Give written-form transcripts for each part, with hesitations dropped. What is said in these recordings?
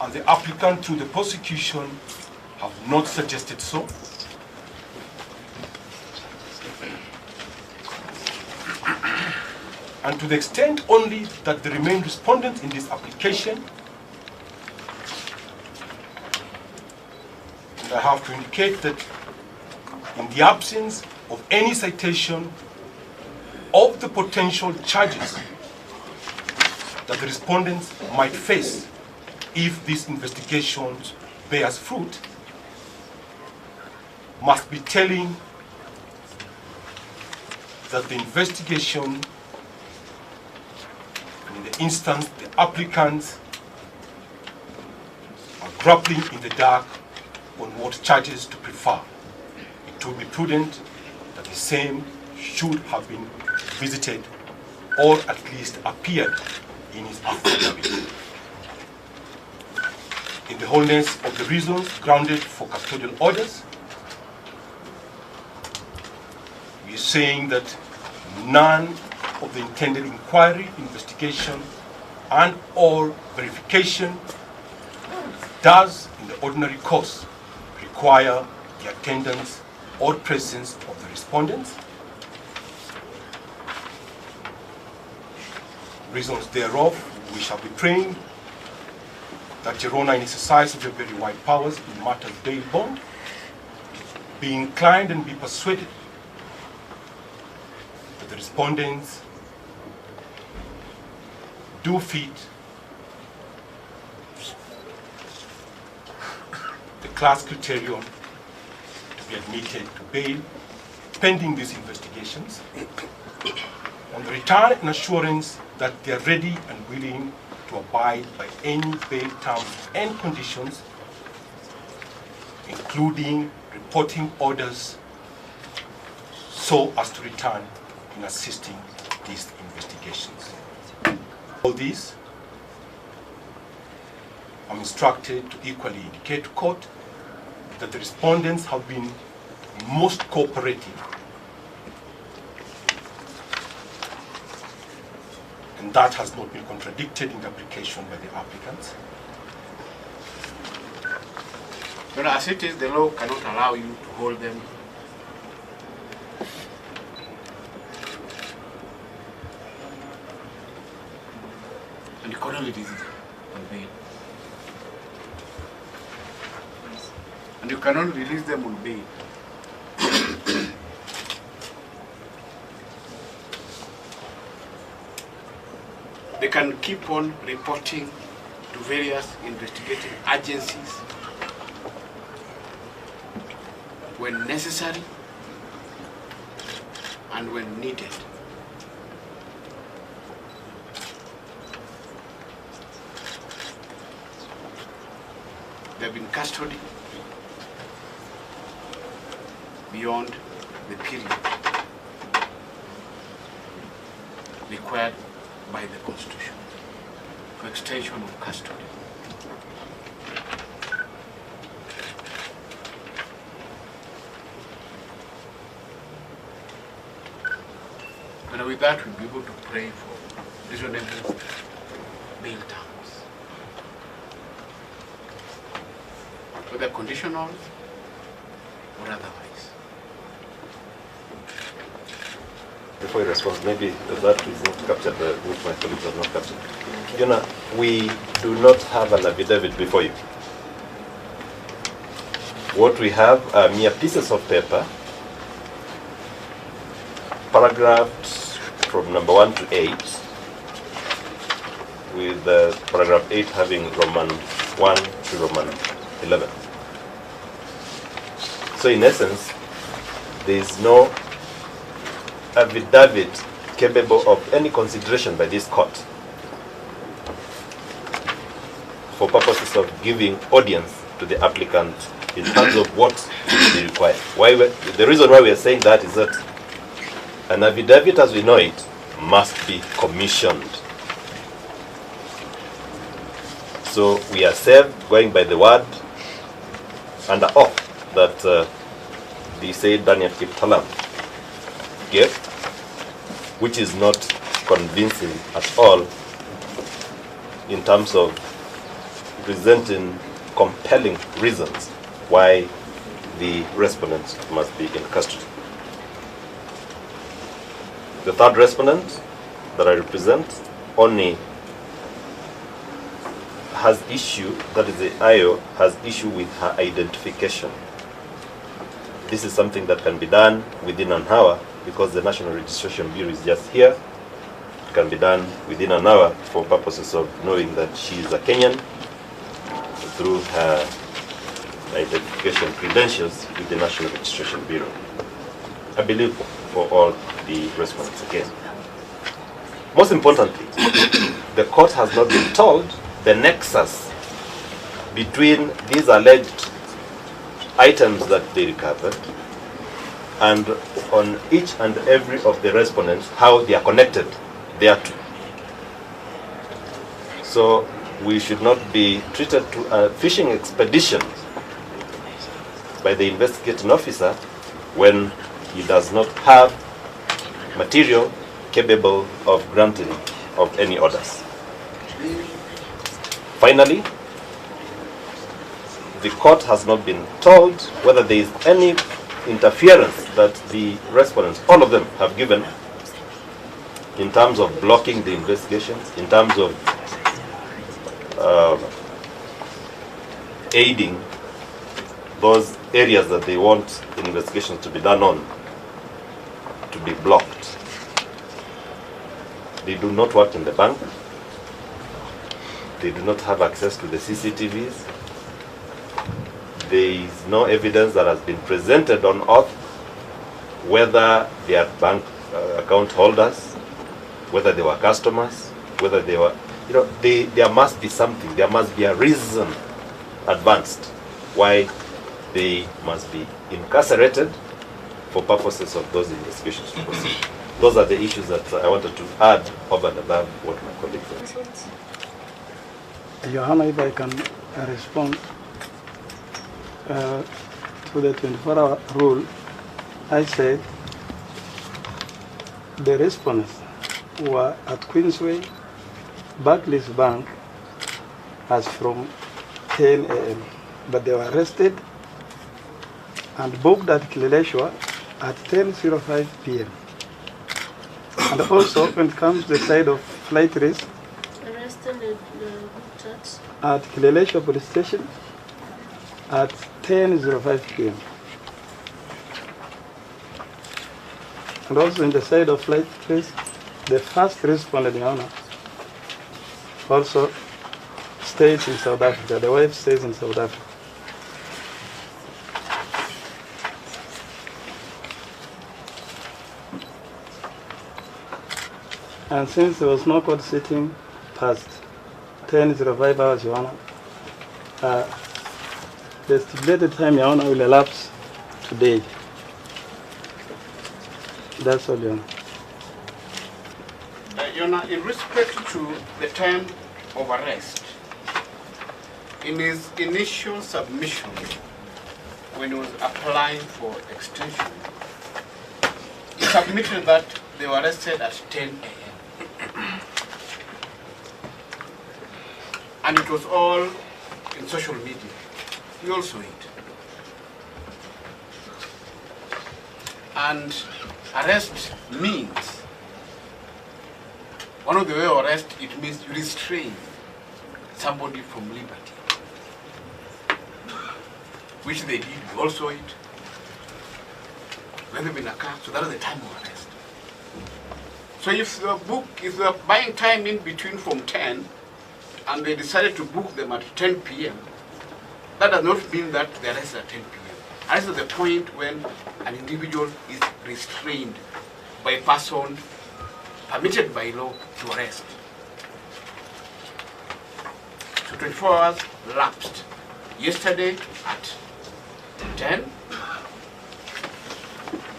And the applicant to the prosecution have not suggested so. And to the extent only that they remain respondents in this application, and I have to indicate that in the absence of any citation of the potential charges that the respondents might face if this investigation bears fruit, must be telling that the investigation, in the instance the applicants are grappling in the dark on what charges to prefer. It would be prudent that the same should have been visited or at least appeared in his affidavit. In the wholeness of the reasons grounded for custodial orders, we are saying that none of the intended inquiry, investigation, and or verification does, in the ordinary course, require the attendance or presence of the respondents. Reasons thereof, we shall be praying that Your Honor, in exercise of your very wide powers in matters bail bond, be inclined and be persuaded that the respondents do fit the class criterion to be admitted to bail pending these investigations, on the return and assurance that they are ready and willing to abide by any bail terms and conditions, including reporting orders, so as to return in assisting these investigations. All these, I'm instructed to equally indicate to court that the respondents have been most cooperative, and that has not been contradicted in the application by the applicants. But as it is, the law cannot allow you to hold them and you can only release them on bail. And you can only release them on bail. They can keep on reporting to various investigating agencies when necessary and when needed. They have been custody beyond the period required by the Constitution for extension of custody. And with that, we'll be able to pray for reasonable bail terms, whether conditional or otherwise. Before you respond, maybe that is not captured, which my colleagues have not captured. Jonah, we do not have an affidavit before you. What we have are mere pieces of paper, paragraphs from number 1 to 8, with paragraph 8 having Roman 1 to Roman 11. So in essence, there is no affidavit capable of any consideration by this court for purposes of giving audience to the applicant in terms of what they require. The reason why we are saying that is that an affidavit, as we know it, must be commissioned. So we are saved going by the word under oath that the said Daniel Kiptalam gave, which is not convincing at all in terms of presenting compelling reasons why the respondent must be in custody. The third respondent that I represent only has issue, that is the IO, has issue with her identification. This is something that can be done within an hour because the National Registration Bureau is just here. It can be done within an hour for purposes of knowing that she is a Kenyan through her identification credentials with the National Registration Bureau. I believe for all the respondents again. Most importantly, the court has not been told the nexus between these alleged items that they recovered and on each and every of the respondents, how they are connected thereto. So we should not be treated to a fishing expedition by the investigating officer when he does not have material capable of granting of any orders. Finally, the court has not been told whether there is any interference that the respondents, all of them, have given in terms of blocking the investigations, in terms of aiding those areas that they want investigations to be done on to be blocked. They do not work in the bank. They do not have access to the CCTVs. There is no evidence that has been presented on oath whether they are bank account holders, whether they were customers, whether they were, there must be something, there must be a reason advanced why they must be incarcerated for purposes of those investigations to proceed. Those are the issues that I wanted to add over and above what my colleagues said. Your Honor, if I can respond to the 24-hour rule, I said the respondents were at Queensway, Barclays Bank, as from 10 a.m. But they were arrested and booked at Kileleshwa at 10:05 p.m. And also, when it comes to the side of flight risk, arrested at Kileleshwa police station at 10:05 p.m. And also in the side of flight risk, the first respondent, Your Honor, also stays in South Africa. The wife stays in South Africa. And since there was no court sitting past 10:05 hours, Your Honor, the stipulated time, Your Honor, will elapse today. That's all, Your Honor. Your Honor, in respect to the time of arrest, in his initial submission, when he was applying for extension, he submitted that they were arrested at 10 a.m. And it was all in social media. We all saw it. And arrest means, one of the way of arrest, it means you restrain somebody from liberty. Which they did, we all saw it. When they've been a car, so that is the time of arrest. So if they are buying time in between from 10 and they decided to book them at 10 p.m., that does not mean that the arrest is at 10 p.m. Arrest is the point when an individual is restrained by a person permitted by law to arrest. So 24 hours lapsed. Yesterday at 10,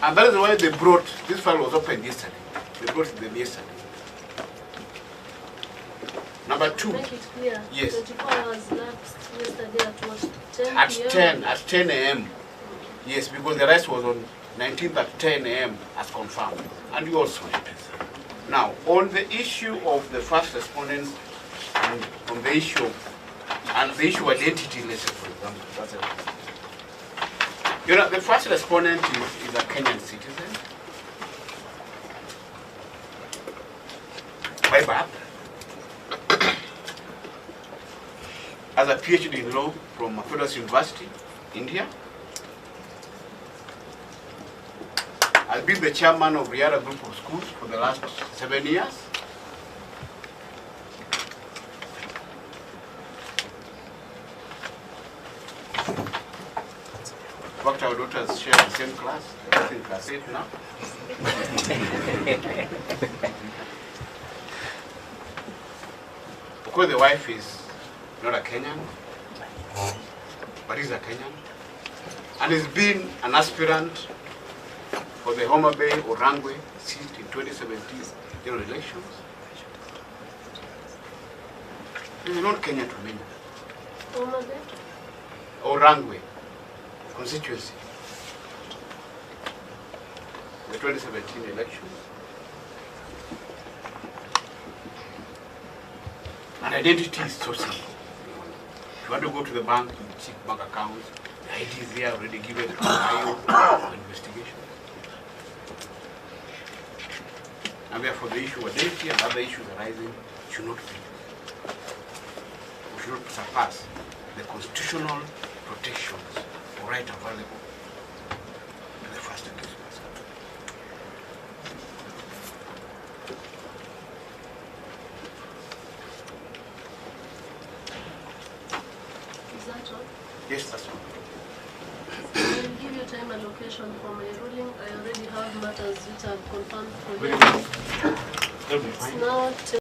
and that is why they brought, this file was opened yesterday. They brought them yesterday. Number two. Make it clear. Yes. 24 hours lapsed yesterday at what? 10 At p.m. 10 a.m. Yes, because the rest was on 19th at 10 a.m. as confirmed, and you also it. Now, on the issue of the first respondents, and on the issue of identity, let's say, for example, that's it. You know, the first respondent is a Kenyan citizen by birth, has a PhD in law from Mathura's University, India, has been the chairman of Riara Group of Schools for the last 7 years. In fact, our daughters share the same class. They're in class 8 now. Of course, the wife is not a Kenyan, but is a Kenyan, and has been an aspirant for the Homa Bay or Rangwe seat in 2017 general elections. This is not Kenya to many. Homa Bay? Or Rangwe constituency. The 2017 elections. And identity is so simple. If you want to go to the bank, you check bank accounts, the ID is there already given to for investigation. And therefore the issue of identity and other issues arising should not be. We should not surpass the constitutional protections or right available to the first accused person. Is that all? Yes, that's all. I will give you time allocation for my ruling. I already have matters which are confirmed for Very you. good. That'll be fine. It's now